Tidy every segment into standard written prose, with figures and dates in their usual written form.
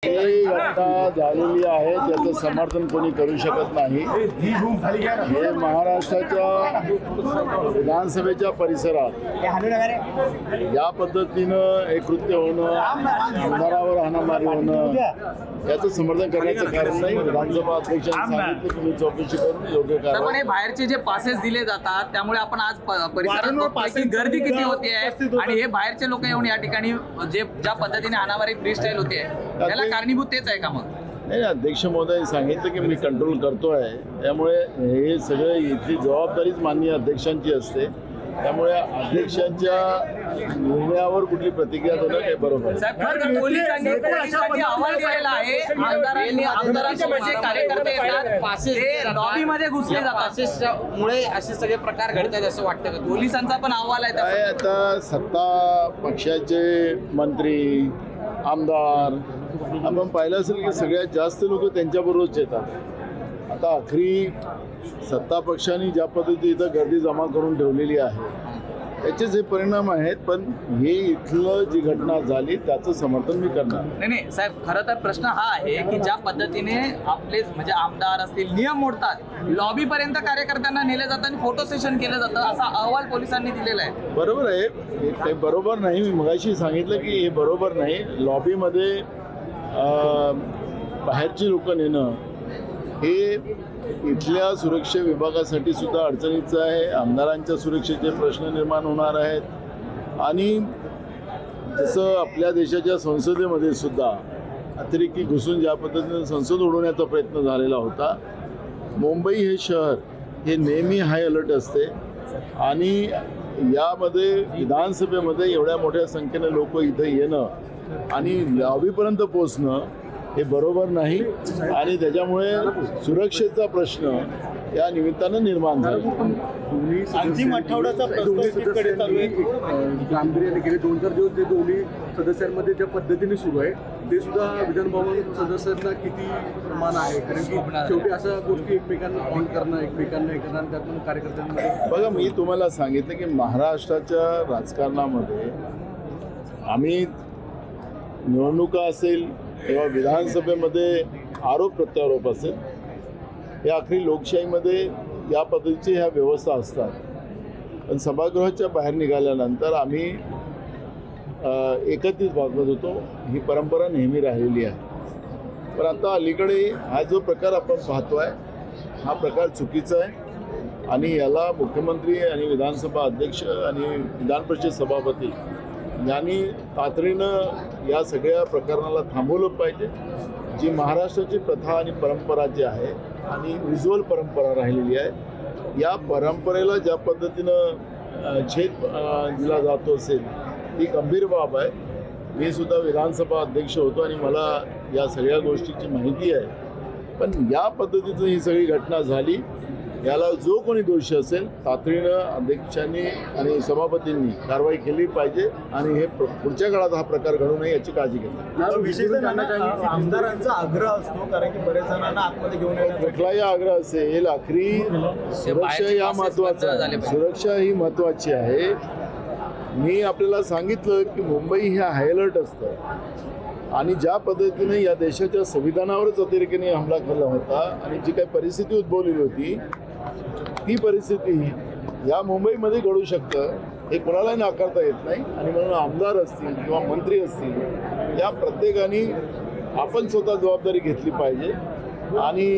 घटना झालेली आहे त्याचं समर्थन कोणी करू शकत नाही। हे महाराष्ट्राच्या विधानसभेच्या परिसरात या पद्धतीनं एक कृत्य होणं, आमदारावर हाणामारी होणं याचं समर्थन करण्याचं कारण नाही। विधानसभा अध्यक्षांनी सांगितलं की मी चौकशी करून योग्य कारवाई। पण बाहेरचे जे पासेस दिले जातात त्यामुळे आपण आज परिसरात बघतोय की गर्दी किती होती आहे आणि हे बाहेरचे लोक येऊन या ठिकाणी जे ज्या पद्धतीने हाणामारी फ्रीस्टाईल होते त्याला कारणीभूत तेच आहे का? मग नाही, अध्यक्ष महोदयांनी सांगितलं की मी कंट्रोल करतोय, त्यामुळे हे सगळं इथली जबाबदारीच माननीय अध्यक्षांची असते, त्यामुळे अध्यक्षांच्या निर्णयावर कुठली प्रतिक्रिया देणं काही बरोबर नाही। पोलिसांनी अहवाल दिलेला आहे, आमदारांचे म्हणजे कार्यकर्ते येतात लॉबीमध्ये घुसले जातात मुळे असे सगळे प्रकार घडतात असं वाटतं का? पोलिसांचा पण अहवाल आहे काय आता सत्ता पक्षाचे मंत्री आमदार आपण पाहिलं असेल की सगळ्यात जास्त लोक त्यांच्याबरोबरच येतात। आता आखरी सत्ता पक्षाने ज्या पद्धतीने इथं गर्दी जमा करून ठेवलेली आहे त्याचेच हे परिणाम आहेत, पण हे इथलं जी घटना झाली त्याचं समर्थन मी करणार नाही साहेब, खरं तर प्रश्न हा आहे की ज्या पद्धतीने आपले म्हणजे आमदार असतील नियम मोडतात, लॉबी पर्यंत कार्यकर्त्यांना नेले जातात आणि फोटो सेशन केलं जातं असा अहवाल पोलिसांनी दिलेला आहे। बरोबर आहे, हे काही बरोबर नाही। मी मगाशी सांगितलं की हे बरोबर नाही। लॉबीमध्ये बाहेरची लोक नेणं हे इथल्या सुरक्षा विभागासाठी सुद्धा अडचणीचं आहे। आमदारांच्या सुरक्षेचे प्रश्न निर्माण होणार आहेत आणि जसं आपल्या देशाच्या संसदेमध्ये सुद्धा अतिरेकी घुसून ज्या पद्धतीने संसद उडवण्याचा प्रयत्न झालेला होता, मुंबई हे शहर हे नेहमी हाय अलर्ट असते आणि यामध्ये विधानसभेमध्ये एवढ्या मोठ्या संख्येने लोक इथं येणं आणि लॉबीपर्यंत पोहोचणं हे बरोबर नाही आणि त्याच्यामुळे सुरक्षेचा प्रश्न या निमित्तानं निर्माण झाला। अंतिम आठवड्याचा प्रस्तावकडे चालू आहे, गांभीर्याने गेले 2-4 दिवस जे दोन्ही सदस्यांमध्ये ज्या पद्धतीने सुरू आहे ते सुद्धा विधान भवन सदस्यांना किती प्रमाण आहे? कारण की शेवटी अशा गोष्टी एकमेकांना ऑन करणं, एकमेकांना हे करणं, त्यातून कार्यकर्त्यांमध्ये बघा, मी तुम्हाला सांगितलं की महाराष्ट्राच्या राजकारणामध्ये आम्ही निवडणुका असेल किंवा विधानसभेमध्ये आरोप प्रत्यारोप असेल, या आखरी लोकशाहीमध्ये या पद्धतीची ह्या व्यवस्था असतात, पण सभागृहाच्या बाहेर निघाल्यानंतर आम्ही एकत्रित वागत होतो। ही परंपरा नेहमी राहिलेली आहे, पण आता अलीकडे हा जो प्रकार आपण पाहतोय हा प्रकार चुकीचा आहे आणि याला मुख्यमंत्री आणि विधानसभा अध्यक्ष आणि विधान परिषद सभापती यांनी तातडीनं या सगळ्या प्रकरणाला थांबवलं पाहिजे। जी महाराष्ट्राची प्रथा आणि परंपरा जी आहे आणि विज्युअल परंपरा राहिलेली आहे, या परंपरेला ज्या पद्धतीनं छेद दिला जातो असेल ही गंभीर बाब आहे। मी सुद्धा विधानसभा अध्यक्ष होतो आणि मला या सगळ्या गोष्टीची माहिती आहे, पण या पद्धतीचं ही सगळी घटना झाली, याला जो कोणी दोषी असेल तातडीनं अध्यक्षांनी आणि सभापतींनी कारवाई केली पाहिजे आणि हे पुढच्या काळात हा प्रकार घडू नये याची काळजी घेतली। विशेषतः आमदारांचा आग्रह असतो, कारण की बरेच जणांना आतमध्ये घेऊन येण्याचा कुठलाही आग्रह असेल, आखरी सुरक्षा या महत्त्वाचं आहे, सुरक्षा ही महत्त्वाची आहे। मी आपल्याला सांगितलं की मुंबई हे हाय अलर्ट असतं आणि ज्या पद्धतीने या देशाच्या संविधानावरच अतिरेकीने हमला केला होता आणि जी काही परिस्थिती उद्भवलेली होती ती परिस्थिती या मुंबईमध्ये घडू शकतं हे कोणालाही नाकारता येत नाही आणि म्हणून आमदार असतील किंवा मंत्री असतील या प्रत्येकाने आपण स्वतः जबाबदारी घेतली पाहिजे आणि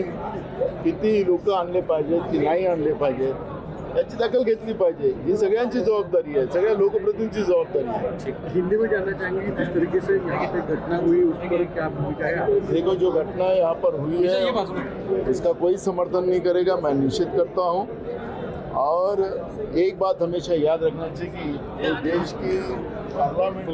किती लोक आणले पाहिजेत की नाही आणले पाहिजेत याची दखल घेतली पाहिजे। ही सगळ्यांची जबाबदारी है, सगळ्या लोकप्रतिनिधींची जबाबदारी है। हिंदी में जानना चाहेंगे कि जिस तरीके से यहाँ पे घटना हुई उस पर क्या भूमिका है? देखो, जो घटना यहाँ पर हुई है इसका कोई समर्थन नहीं करेगा, मैं निषेध करता हूँ। और एक बात हमेशा याद रखना चाहिए कि ये देश की पार्लियामेंट